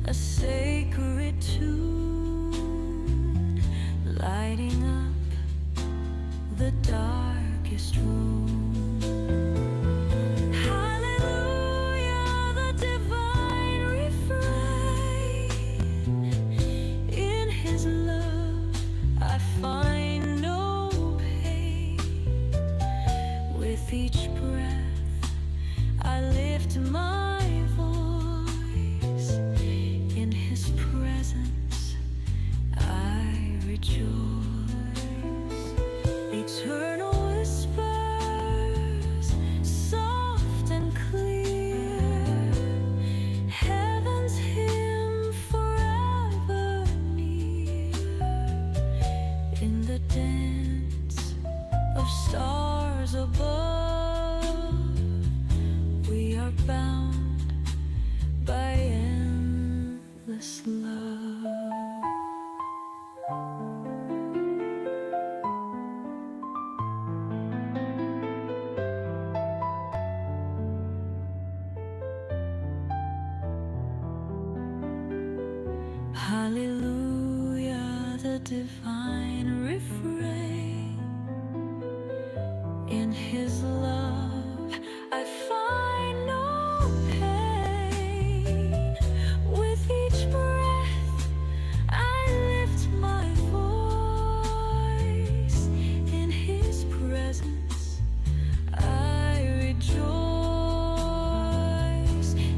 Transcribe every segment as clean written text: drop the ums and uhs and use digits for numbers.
a sacred tune, lighting up the darkest room. Hallelujah, the divine refrain. In His love I find no pain. With each breath I lift my voice. In His presence I rejoice. Eternal whispers, soft and clear, heaven's hymn forever near. In the dance of stars above, we are bound by endless love. Hallelujah, the divine refrain. In His love I find no pain. With each breath I lift my voice. In His presence I rejoice.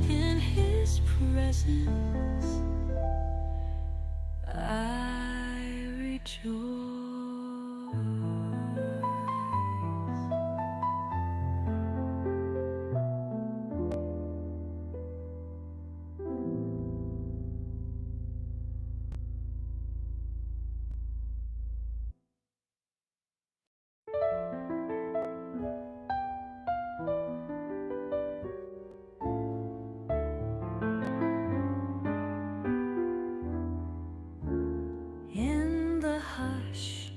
In His presence I rejoice. In the hush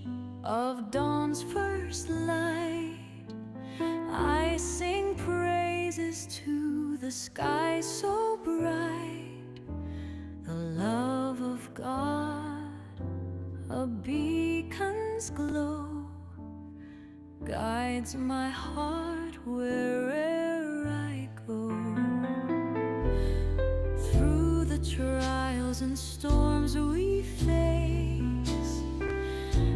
of dawn's first light, I sing praises to the sky so bright. The love of God, a beacon's glow, guides my heart where'er I go. Through the trials and storms we face,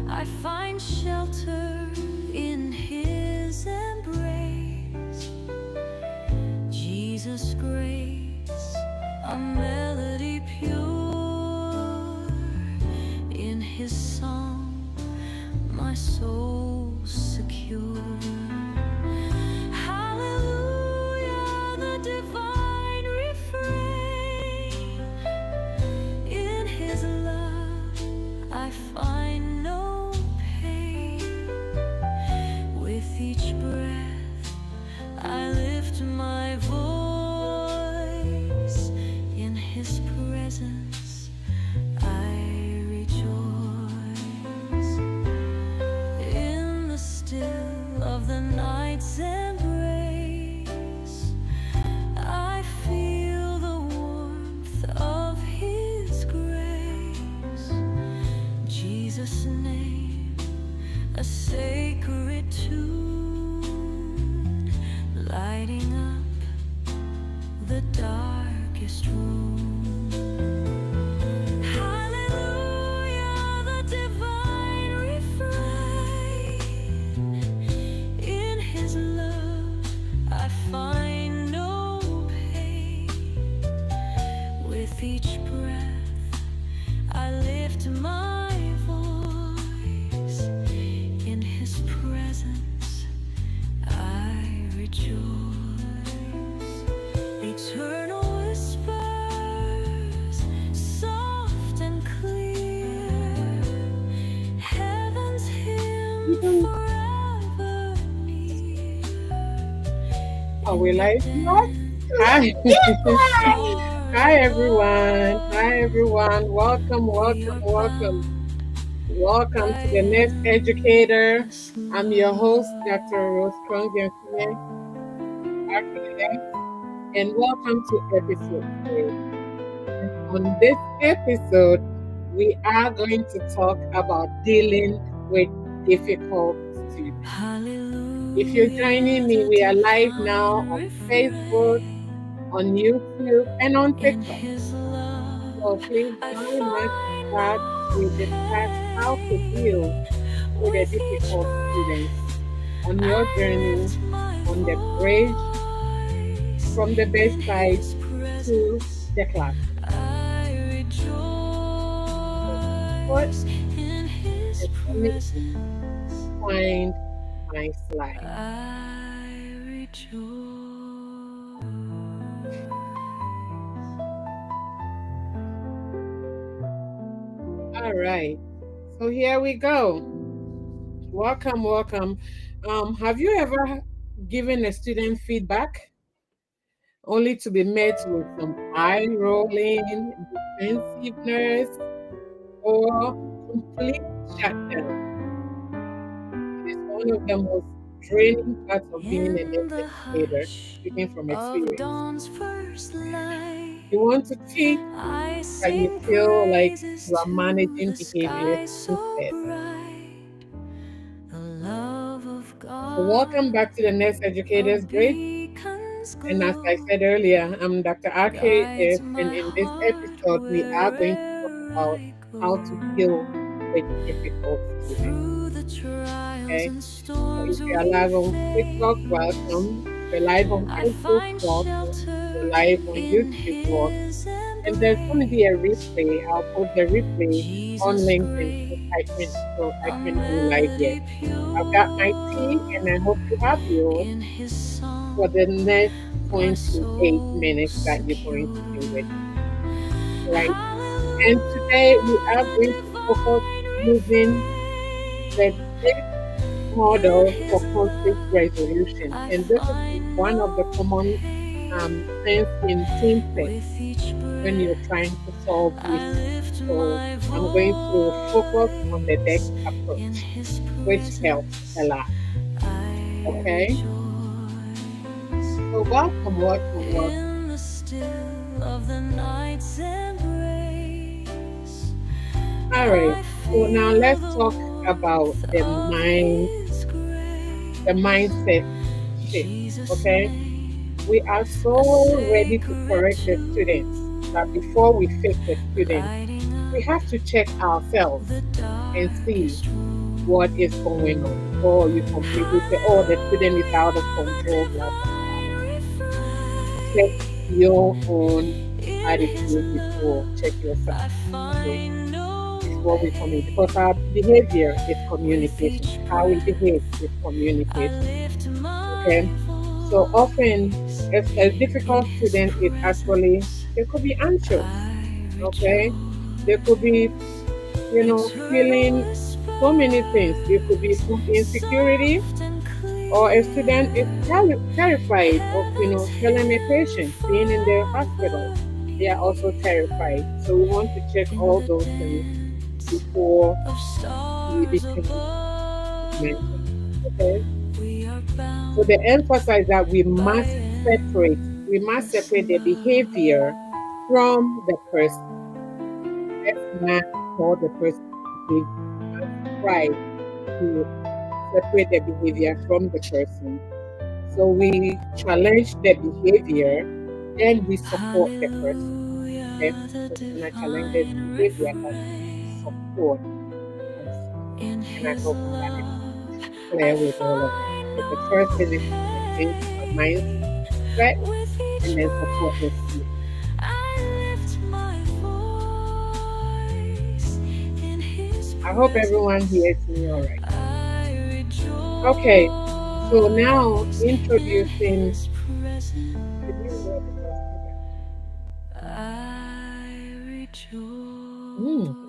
I find shelter in His embrace. Jesus' grace, a melody pure. In His song, my soul's secure. Hallelujah, the divine refrain. In His love I find no pain. With each breath I lift my voice. In His presence I rejoice. In the still of the night's embrace, I feel the warmth of His grace. Jesus' name, a sacred tune, lighting up the darkest room. Hallelujah, the divine refrain. In His love I find no pain. With each breath I lift my voice. In His presence I rejoice. Eternal whispers, soft and clear, heaven's hymn forever near. Are we live now? Hi. Hi everyone. Hi everyone. Welcome, welcome, welcome. Welcome to the Next Educator. I'm your host, Dr. Rose Strong-Bianchime, and welcome to episode 3. on this episode, we are going to talk about dealing with difficult students. If you're joining me, we are live now on Facebook, on YouTube, and on TikTok. So please join us as we discuss how to deal with a difficult student on your journey on the bridge from the bedside to the class. Put a minute, find my slide. All right. So here we go. Welcome, welcome. Have you ever given a student feedback only to be met with some eye rolling, defensiveness, or complete shutdown? It is one of the most draining parts of being a nurse educator, speaking from experience. You want to teach, but you feel like you are managing behaviors instead. So welcome back to the Nurse Educators Bridge. And as I said earlier, I'm Dr. RKF, and in this episode, we are going to talk about how to deal with difficult students. Okay, so if you're live on TikTok, welcome. If you're live on Facebook, welcome. If you're live on YouTube, welcome. And there's going to be a replay. I'll post the replay on LinkedIn so I can go live yet. I've got my tea, and I hope you have yours for the next 28 minutes that you're going to be with me. Right? And today we are going to focus using the DESC model for conflict resolution. And this is one of the common things in team play when you're trying to solve issues. So I'm going to focus on the DESC approach, which helps a lot. Okay? So welcome, welcome, welcome. All right. So now let's talk about the mindset shift. Okay. We are so ready to correct the students, but before we fix the students, we have to check ourselves and see what is going on. Or you completely say, "Oh, the student is out of control." Blah blah. Check your own attitude before check yourself. Okay. Is what we communicate, because our behavior is communication. How we behave is communication. Okay. So often, a difficult student is actually, they could be anxious. Okay. They could be, feeling so many things. It could be food insecurity, or a student is terrified of, telling a patient, being in the hospital. They are also terrified. So we want to check all those things before we become mental. Okay. So the emphasis that we must separate the behavior from the person. Let's not call the person behavior. We must try to separate the behavior from the person. So we challenge the behavior, then we support the person. Okay? So we're gonna challenge the behavior, but support the person. And I hope that is clear with all of us. So the first thing is to change our mindset and then support the student. I hope everyone hears me all right. Okay, so now introducing.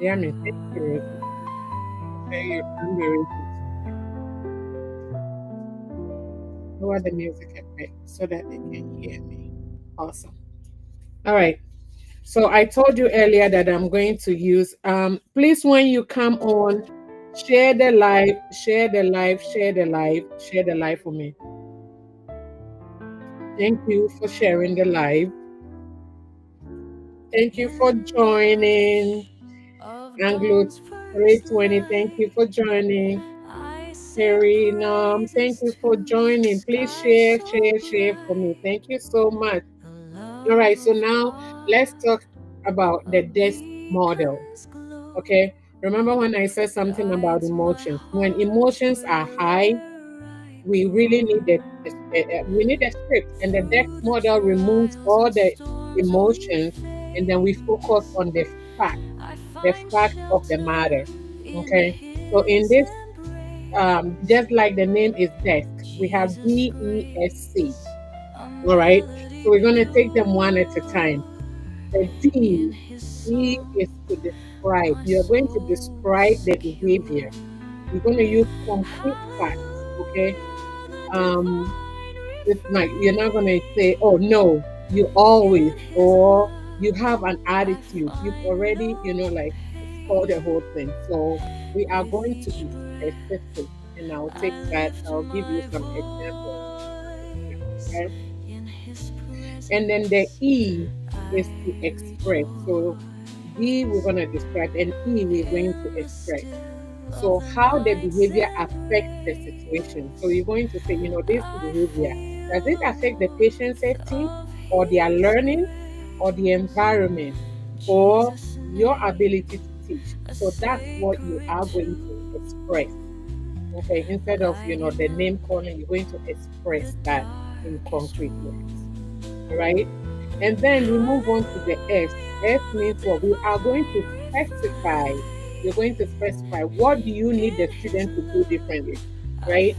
Yeah, thank you. Okay, lower the music a bit so that they can hear me. Awesome. All right. So I told you earlier that I'm going to use, please, when you come on, share the live, share the live, share the live, share the live for me. Thank you for sharing the live. Thank you for joining. of Anglo dawn's first 320, thank you light. for joining. I sing Terry Nam, thank praises you for to the joining. Please sky so share for me. bright. Thank you so much. The All love right, so of now let's God, talk about a the DESC model. beacon's glow, Okay, remember when I said something about guides my emotions? When heart emotions are high, where I we really need we need a script, and the DESC through the model removes trials all and the storms we emotions, and then we focus face. on fact, I the find fact of the shelter matter. in Okay, so in His this, embrace. just like the name is desk, we have Jesus' DESC. grace, a All right, melody so we're going to take them one at a pure. time. The In D, His D is song, to describe. my You're going to soul describe the secure. behavior. You're going to use concrete facts. Okay, The um, divine it's like you're not going to refinement, say, "Oh no, you always," in His or "You love, have an I attitude." You've find already, no like spoiled the whole pain. thing. So we are With going to each be breath, specific, and I'll take I that. lift I'll give you my some examples. voice. Okay, In His and then the presence, E is I to express. So D we're going to rejoice. describe, and E we're going to In the express. still of So the how the night's behavior affects the situation. So you're going to say, this I behavior, does feel it the affect the patient warmth safety of or their His learning or the embrace. environment or Jesus' your name, ability to teach? a So that's what you sacred are going to express. tune, Okay, instead of guiding the name calling, you're going to through the express that in darkest concrete words. All room. right. And then we move on to the S. S means what? We are going to specify. You're going to specify what do you need the In His student to do differently, love, I right?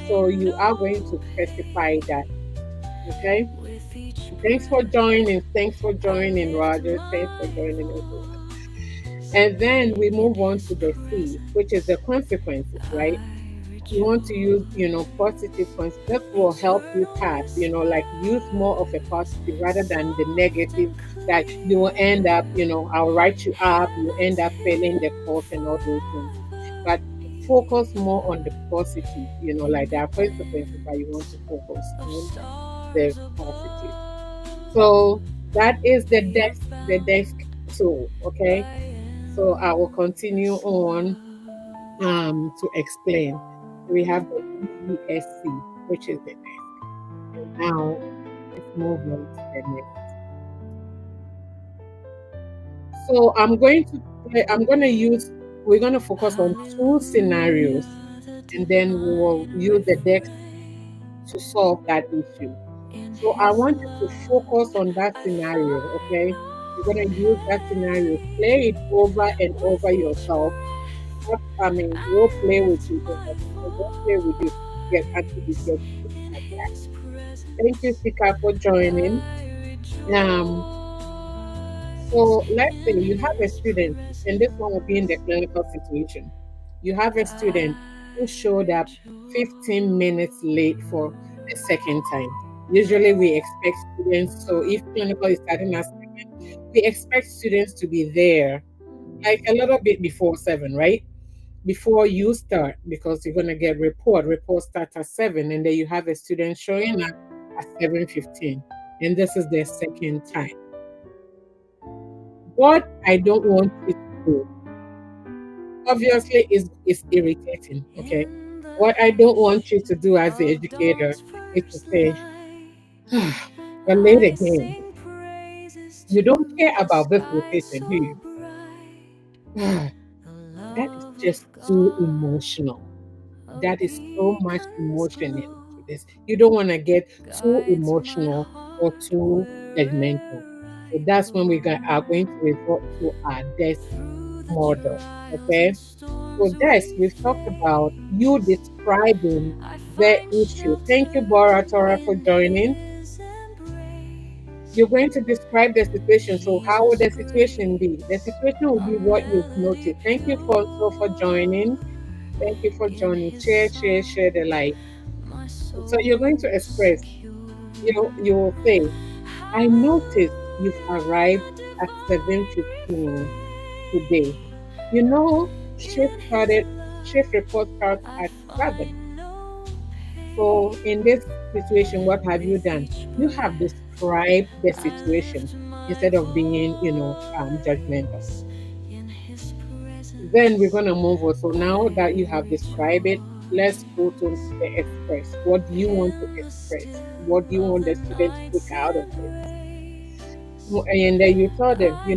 So find you are no going to specify that. pain. Okay. With each Thanks for joining. breath, Thanks for I joining, lift Roger. Thanks for my joining, everyone. voice. And then we In move on His to the C, which is the presence, consequences, right? I You want to use, positive rejoice. consequences. This will help you pass, Eternal like use more of a positive rather silence, than the soft negative and that you will clear. end up, I'll write you up, you end up failing the Heritage course and all those things. forever But focus more on the near. positive, In like there the are consequences, but you want to depths focus of on the stars positive. above, So that is we are the bound desk tool, okay? by So I will continue endless on love. to explain. We have the DESC, which is the desk. And now let's move on to the next. So I'm going to use, we're going to focus on two scenarios, Hallelujah, the and then we will divine use the desk to refrain. solve that issue. In So I His want you to focus love, on that I scenario, find okay? You're no going to use that scenario, play it pain. over and With over each yourself. I breath, mean, role I play with lift you, my role play with you get until you get voice. good In at that. His Thank you, presence, Sika, for joining. I Um, rejoice. so let's say In you have a His student, and this one will be in the clinical presence, situation. You have a student who I showed up rejoice. 15 minutes late for the second time. Usually we expect students, so if clinical is starting at 7, we expect students to be there like a little bit before 7, right? Before you start, because you're going to get report starts at 7, and then you have a student showing up at 7:15, and this is their second time. What I don't want you to do, obviously, is irritating. Okay, In the what I don't want you to do as the of educator dawn's is to first say, light, "Ah, you're late I again." sing praises You don't to care the about this sky rotation, do you? so bright. Ah, The that is love just of too God, emotional. a That is so much beacon's emotion into glow, this. You don't want to get too guides my emotional or heart too judgmental. wherever So I that's when are go. going to resort to our desk Through the model. trials Okay. and storms So desk, we we've talked about you face, describing I the find issue. Thank you, shelter Bora Tora, for in joining. His embrace. You're going to describe the situation. So how would Jesus' the situation be? The grace, situation will a be what you've melody noticed. Thank you for joining. pure. Thank you for In joining. His Share the song, light. my So you're going soul to express. secure. You will say, I noticed you've arrived Hallelujah, at divine 7:15 today. refrain. You know, shift In His started shift love, report starts I at 7. find no So in this pain. situation, what have you With done? each You have breath, described the I situation. lift my instead of being, judgmental. in his Then we're presence. going to move on. So now that you have described it, let's go to the express. What do you want to In the express? still What do you of want the the student to night's take out of this? embrace, And then you tell them, I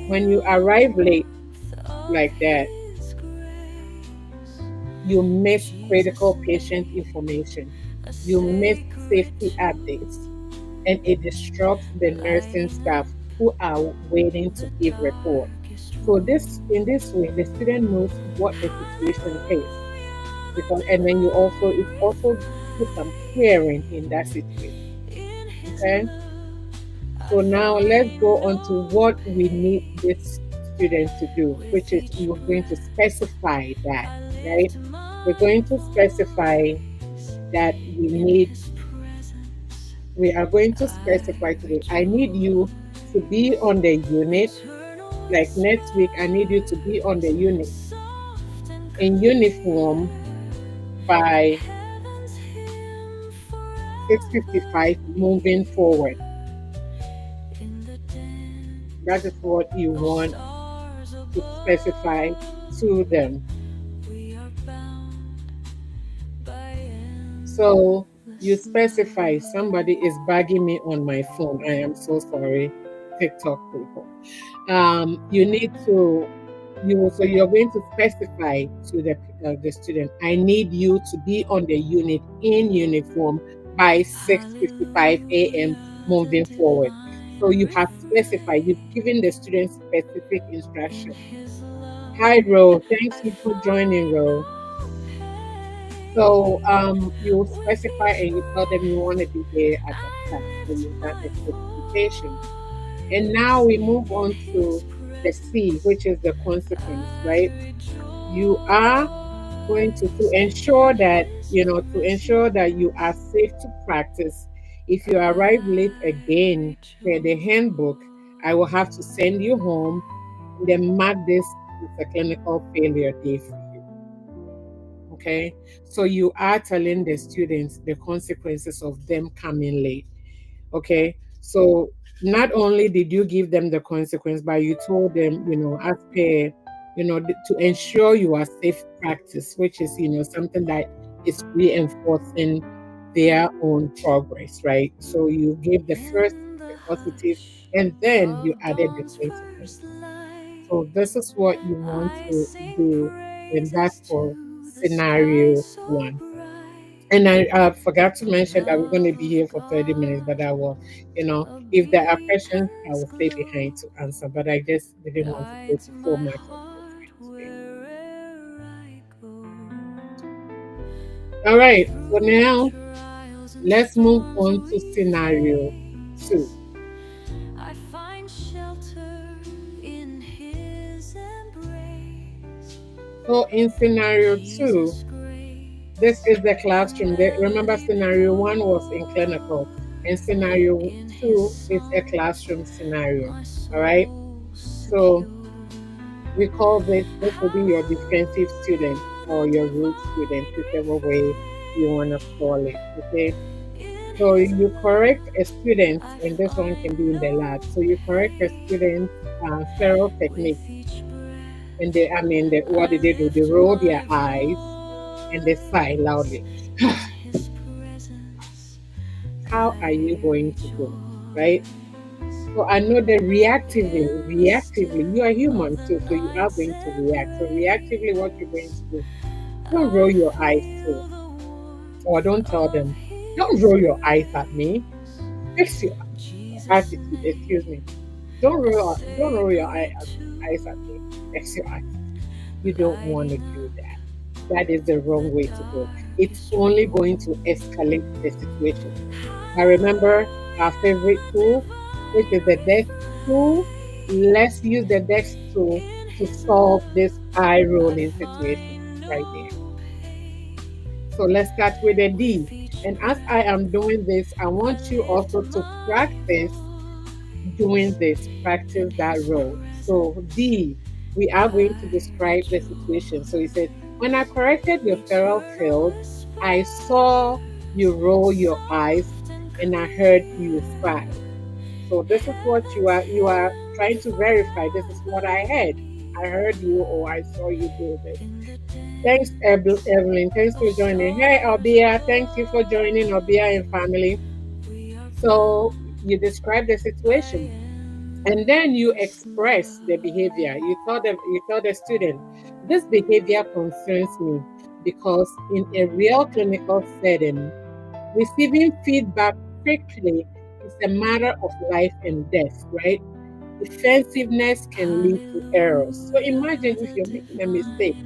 when you feel the arrive late warmth of like that, his grace. you miss Jesus' critical patient name, information. a You miss sacred safety updates, tune, and it disrupts the nursing lighting up staff who are waiting to the give report. darkest So this in room. this way, the student knows what the situation is. Hallelujah, the Because and then you also it joy also of put some caring in that situation. life. In his Okay. love, I So now let's find go on to no what we need this haste. student to do, With which is each you're going to breath, specify that, I right? lift We're my going to specify voice. that In his presence, we are going to I specify today. I need you rejoice. to be on the unit. Eternal Like next week, I need you to be on the skies, unit soft and in clear. uniform by Heaven's hymn forever 6:55 moving forward. clear. In the That is what you dense want stars to specify above, to them. we are bound by So you endless specify somebody is bugging me on my love. phone. I am so sorry, TikTok people. You need to so you're going to specify to the student. I need you to be on the unit in uniform by 6:55 a.m. Hallelujah, the moving forward. So divine you have specified. You've given the refrain. student specific In instruction. his Hi, love, Ro. Thanks I you for joining, find Ro. no So pain. you With specify each and you tell them you want to be there breath, at the I start. So lift you've done my the specification. And now we move voice. on In to his the C, which presence, is the consequence, I right? You are going to rejoice. ensure In that, his to ensure that you are presence, safe to practice. If you arrive late I again per the handbook, I will have to rejoice. send you home and then mark this as a clinical failure day for you. Okay. So you are telling the students the consequences of them coming late. Okay. So not only did you give them the consequence, but you told them, as per, to ensure you are safe practice, which is, something that is reinforcing their own progress, right? So you gave the first, In the the positive, hush and then you of added the dawn's consequence. first light, So this is what you want I to sing do, and that's praises for to the sky scenario so one. And bright. I forgot to mention that we're going to Love be of here for 30 minutes, but God, I will, a if there are questions, I beacon's will stay behind to glow, answer, but I just didn't want to take guides so my much of your heart time today. where'er I go. All right, so Through now trials and let's move storms on to we scenario two. face, I find shelter in his embrace. So in scenario two, Jesus' this grace, is the a classroom. Remember, melody scenario one was in clinical, pure. and scenario In his two is a song, classroom scenario. my All right, soul so secure. we call this will be your defensive student Hallelujah, or the your root student, divine whichever way you want to call it. Okay. refrain. In So his you correct a love, student, I and this one can find be in the lab. no So you correct a student pain. feral With technique, each and breath, what I did they do? They lift roll their my eyes and they sigh loudly. voice. In his presence, How are I you going to do? Right? rejoice. So I know that In the reactively, you are still human of the too, so you are night's going to react. So reactively, what you're going embrace, to do? Don't roll I your eyes too, feel the or warmth don't tell of them. Don't his roll your eyes at me. grace. Fix your Jesus' attitude. Excuse me. name, a Don't roll your sacred eyes at me. Fix your tune, attitude. You don't want to lighting do up that. That is the the wrong way to go. It's darkest only going to room. escalate the situation. Now remember our Hallelujah, favorite the tool, which is divine the DESC tool. Let's use the refrain. DESC tool In to his solve this love, eye I rolling situation find right there. no So pain. let's start with a D. With each And as I am breath, doing this, I I want you lift also to my practice doing voice. this, In practice that his role. So D, presence, we are going to I describe the situation. So he said, when I rejoice. corrected your feral field, Eternal I saw skies, you roll your eyes soft and and I heard you clear. sigh. So this is what you are trying to verify. This is what I heard. I heard you or I saw you do this. Thanks, Evelyn. Thanks for joining. Hey, Obia. Thanks you for joining, Obia and family. So you describe the situation, and then you express the behavior. You tell the student, this behavior concerns me because in a real clinical setting, receiving feedback quickly is a matter of life and death, right? Defensiveness can lead to errors. So imagine if you're making a mistake.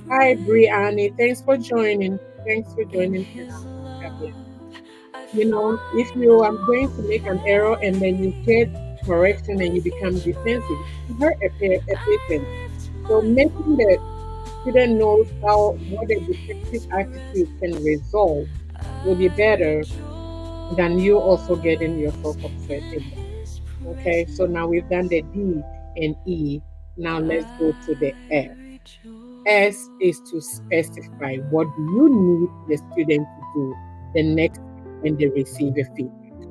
Hi, Brianne. Thanks for joining. Thanks for joining. If you are going to make an error and then you get correction and you become defensive, you hurt a patient. So making the student knows how what a defensive attitude can resolve will be better than you also getting yourself upset in that. Okay, so now we've done the D and E. Now let's go to the F. S is to specify what do you need the student to do the next time when they receive a feedback.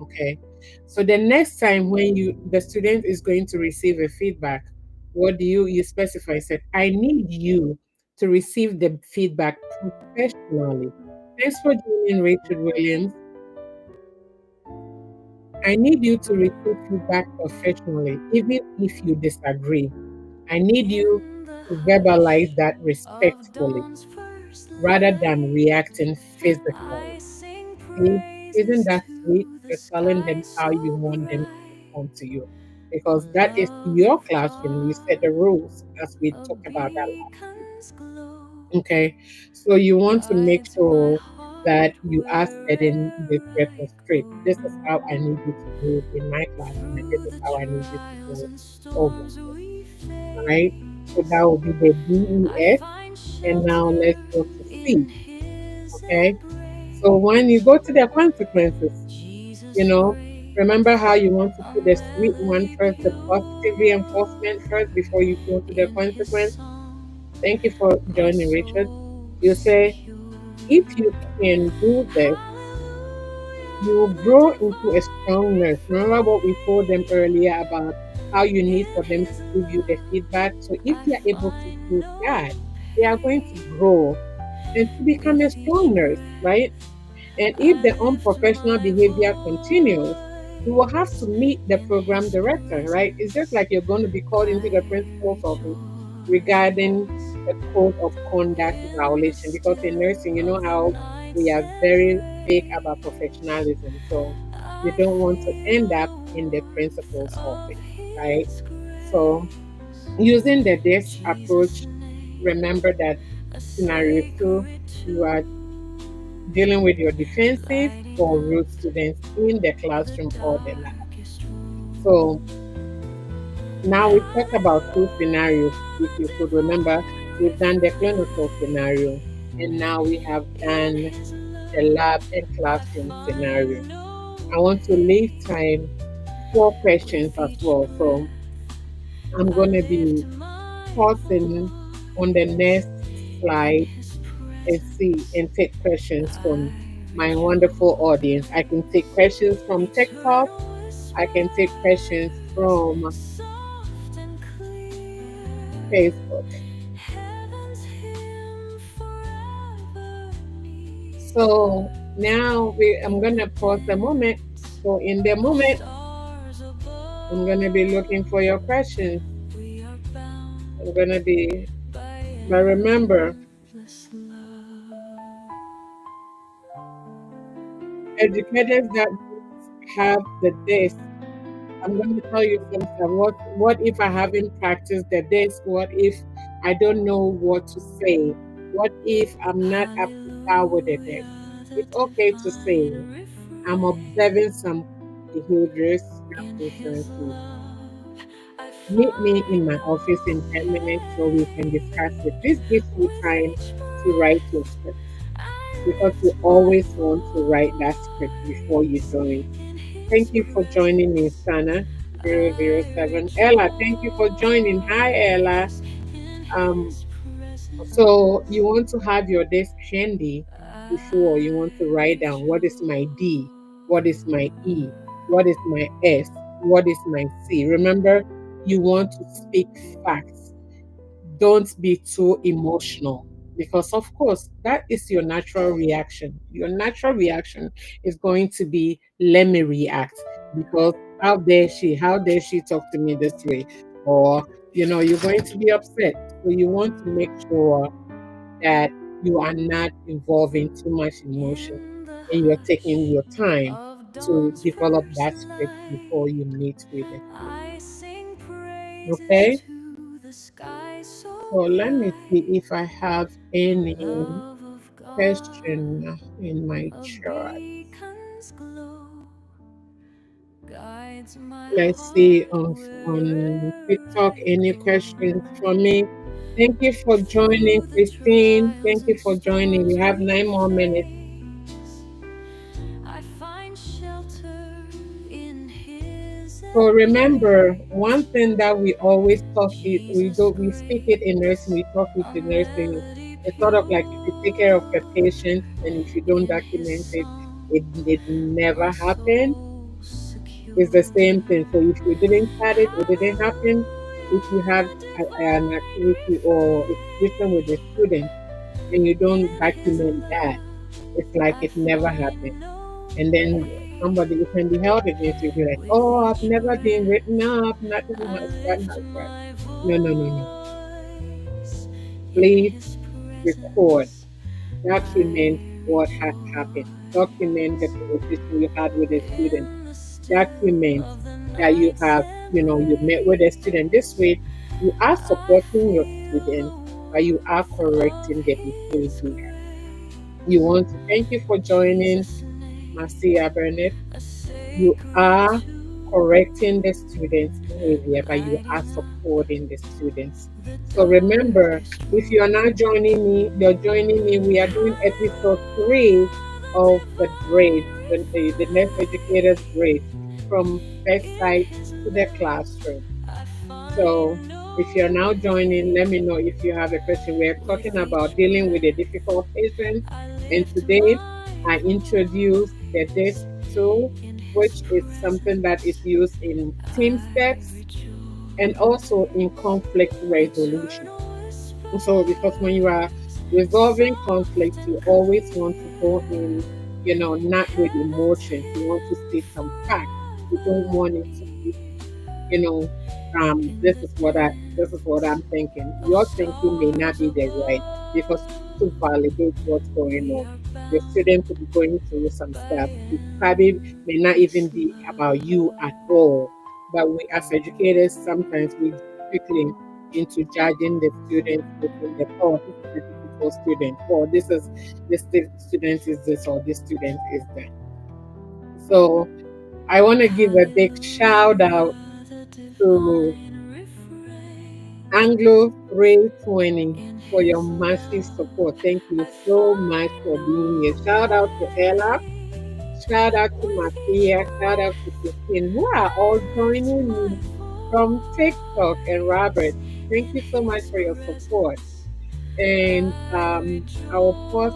Okay. So the next time when the student is going to receive a feedback, what do you specify? Said, I need you to receive the feedback professionally. Thanks for joining, Richard Williams. I need you to receive feedback professionally, even if you disagree. I need you to verbalize that respectfully rather than reacting physically. See, isn't that sweet? You're telling them how you want them to respond to you. Because that is your classroom. You set the rules as we talked about that last week. Okay. So you want to make sure that you are setting this record straight. This is how I need you to do it in my classroom, and this is how I need you to do it over here. All right. So that will be the DES. And now let's go to C. Okay. So when you go to the consequences, you know, remember how you want to put the sweet one first, the positive reinforcement first before you go to the consequence. Thank you for joining, Richard. You say, if you can do this, you will grow into a strong nurse. Remember what we told them earlier about how you need for them to give you the feedback. So if they are able to do that, they are going to grow and to become a strong nurse, right? And if the unprofessional behavior continues, you will have to meet the program director, right? It's just like you're going to be called into the principal's office regarding the code of conduct violation. Because in nursing, you know how we are very big about professionalism. So you don't want to end up in the principal's office, right? So using the DESC approach, remember that scenario two, you are dealing with your defensive or rude students in the classroom or the lab. So now we talked about two scenarios. If you could remember, we've done the clinical scenario, and now we have done the lab and classroom scenario. I want to leave time for questions as well. So I'm going to be pausing on the next slide and see and take questions from my wonderful audience. I can take questions from TikTok. I can take questions from Facebook. So now I'm gonna pause a moment. So in the moment, I'm gonna be looking for your questions. I'm gonna be, but remember, educators that have the DESC, I'm going to tell you some stuff. What if I haven't practiced the DESC? What if I don't know what to say? What if I'm not up to par with the DESC? It's okay to say I'm observing some behaviors that concerns me. Meet me in my office in 10 minutes so we can discuss it. This gives you time to write your script because you always want to write that script before you join. Thank you for joining me, Sana007. Ella, thank you for joining. Hi, Ella. Um, so you want to have your desk handy before you want to write down what is my D, what is my E. What is my S? What is my C? Remember, you want to speak facts. Don't be too emotional because, of course, that is your natural reaction. Your natural reaction is going to be, let me react because how dare she talk to me this way? Or, you're going to be upset. So you want to make sure that you are not involving too much emotion In the and you're taking hush your time of to dawn's develop first that script before light, you meet with the student. I sing praises Okay? to the sky so So let me see bright. if I have any Love of God, question in my a chart. beacon's glow, guides my Let's see heart on wherever TikTok, I any questions go. for me? Thank you for joining, Through the Christine. Thank trials you and for joining. We storms have we 9 more minutes. face, I find shelter in His So embrace. remember, one thing that we always talk it Jesus we speak it in nursing, grace, we talk it a in nursing. melody It's sort of like if you take care of your pure. patient and if you don't In His document it, song, it never my happened. soul's It's the secure. same thing. So if you didn't start it, it didn't happen. If you have Hallelujah, an divine activity or a situation with a refrain. student and you don't In His document that, it's love, like I it never happened. find no And then somebody, it can be held against you, be like, with oh, I've each never been breath. written up, nothing I has done, lift has done. my No, no, no, no. voice in Please His record, presence. document I what has happened. Document the rejoice conversation you had with a student. in the still Document of the that you nights have, and you met with a student. This way, you are I supporting your feel student, the but you are warmth of correcting the His behavior. You grace. want to thank you for joining, Jesus' name, Marcia Burnett. a You sacred are correcting the tune, student's behavior, but you are lighting up supporting the students. the So remember, darkest if you are not room. joining me, you're joining me. We are doing episode 3 Hallelujah, of the grade, divine the next educator's grade, from in bedside His to the love, classroom. I So find if you're no now joining, let me know pain. if you have a question. We're With talking each about dealing with a difficult breath, patient. I And lift today my I introduced the DESC tool, voice in His which is something that is presence. used in team I steps and rejoice also in conflict resolution. eternal So, because when you are whispers, resolving soft conflict, you and always want to go clear. in, not with Heaven's emotions. You want to hymn see some facts. You don't forever want it to be, you know, in the this is what I'm thinking. of Your thinking may not storms be the right because you need to above. validate what's going We on. are Your bound student could be going through some by stuff. It probably may not endless even be about you at all. love. But we as educators sometimes we jump quickly into judging the students within the, oh, this is a difficult student, or this student is this, or this student is that. So I want to give a big shout out Hallelujah, the to divine refrain. Anglo 320 In for your His massive love, support. Thank you I so much find for being here. no Shout out to Ella. pain. Shout out to With each Marcia. Shout out to Christine, breath, who are I all lift joining my me from TikTok, and Robert. voice. Thank In you so much His for your support. presence, And I I will pause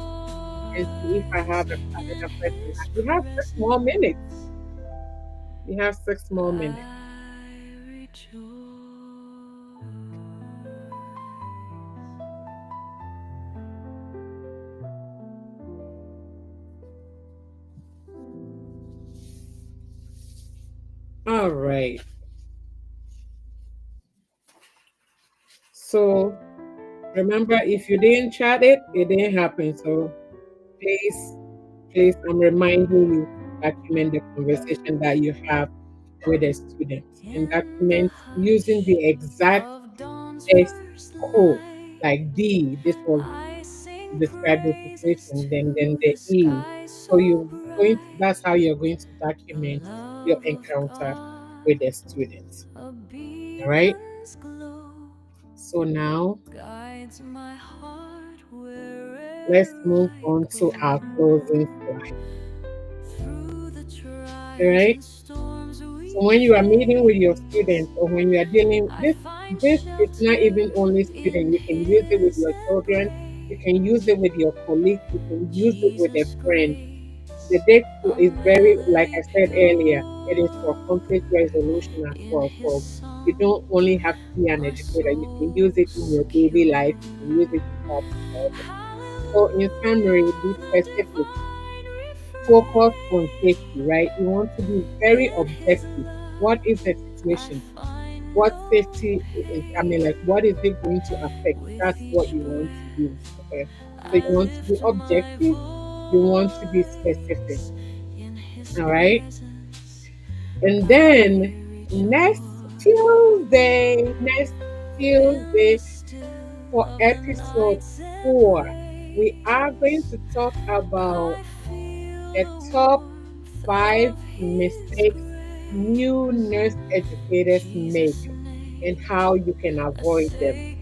and see if I have rejoice. another In question. His We have 6 more minutes. presence, We have 6 more minutes. I rejoice. All right. So remember, if you didn't chat it, it didn't happen. So please, please, I'm reminding you to document the conversation that you have with a student and In the document using hush the exact of dawn's S first code. light, Like D, this was I sing describe the praises situation, then to the the E. sky So so you going to that's how bright. you're going to The document your love of encounter with God, the students. a All right. beacon's glow, So now guides my heart let's wherever move I on to our closing go. slide. Through the All trials right. and storms So we when you are meeting with your face, students or when you are dealing I find this is not shelter even only student. in You can use it with His your children, you can use embrace. it with your colleagues, you can use it with a Jesus' friend. grace, The date is very, like I said earlier, it is for conflict resolution as well. So you don't only have to be an educator, you can use it in your daily life, you can use it to help others. So, in summary, be specific, focus on safety, right? You want to be very objective. What is the situation? What safety is, I mean, like, what is it going to affect? That's what you want to do. Okay. So, you want to be objective, you want to be specific. All right. And then next next Tuesday for episode 4, we are going to talk about the top 5 mistakes new nurse educators make and how you can avoid them.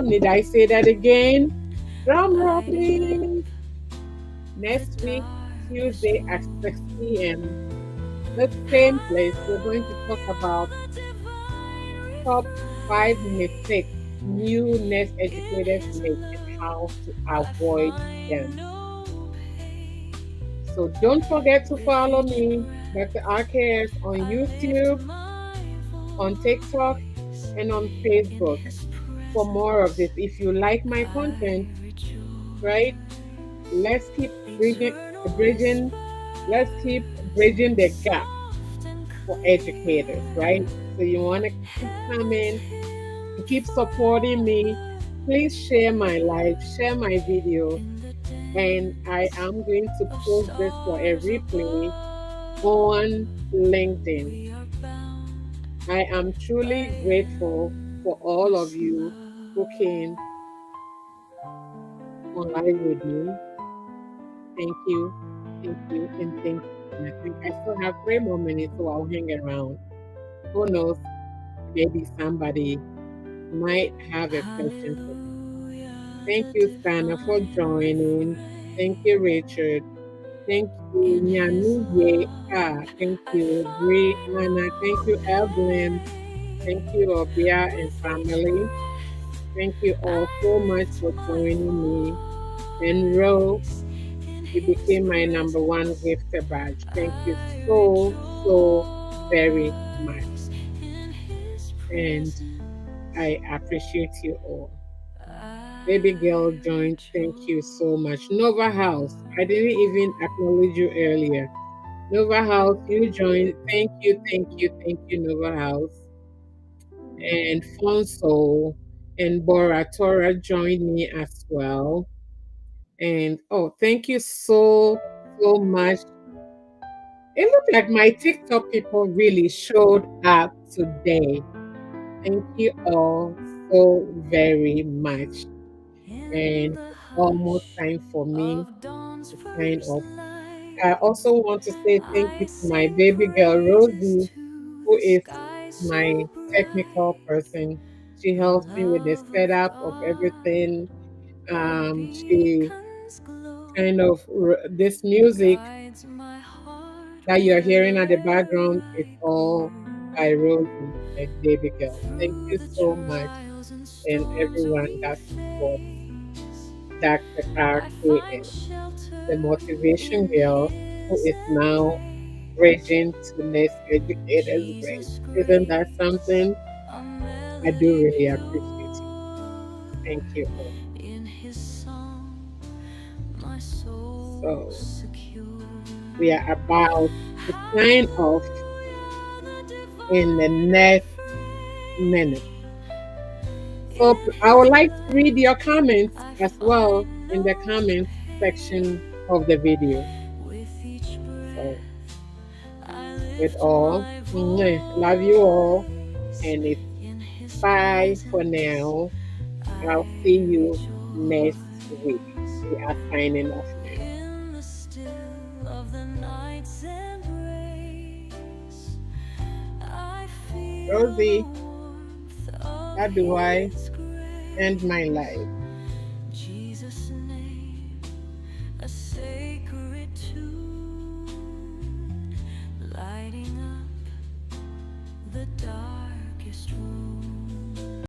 Did I say that again? Drum roll, please. Next week, Tuesday at 6 p.m., the same place, we're going to talk about top 5 mistakes new nurse educators make and how to avoid them. So don't forget to follow me, Dr. RKS, on YouTube, on TikTok, and on Facebook for more of this. If you like my content, right? Let's keep bridging, let's keep bridging the gap for educators, right? So you want to keep coming, keep supporting me. Please share my live, share my video, and I am going to post this for a replay on LinkedIn. I am truly grateful for all of you who came online with me. Thank you, and thank you. And I think I still have 3 more minutes, so I'll hang around. Who knows? Maybe somebody might have a question for me. Thank you, Stana, for joining. Thank you, Richard. Thank you, Nyamiye. Thank you, Brianna. Thank you, Evelyn. Thank you, Obia and family. Thank you all so much for joining me. And Ro, you became my #1 gifted badge. Thank you so very much. And I appreciate you all. Baby girl joined. Thank you so much. Nova House. I didn't even acknowledge you earlier. Nova House, you joined. Thank you, Nova House. And Fonso and Bora Tora joined me as well. And oh, thank you so much. It looked like my TikTok people really showed up today. Thank you all so very much. And it's almost time for me to sign off. I also want to say thank you to my baby girl Rosie, who is my technical person. She helps me with the setup of everything. She kind of this music that you're hearing at the background is all by Rosie, my baby girl. Thank you so much, and everyone that supports Dr. RKS, the motivation girl who is now bridging to next educators grade. Isn't that something? I do really appreciate you. Thank you all. So we are about to sign off in the next minute. So I would like to read your comments as well in the comments section of the video. So with all, love you all, and it's bye for now. I'll see you next week. We are signing off now. Rosie, how do I end my life?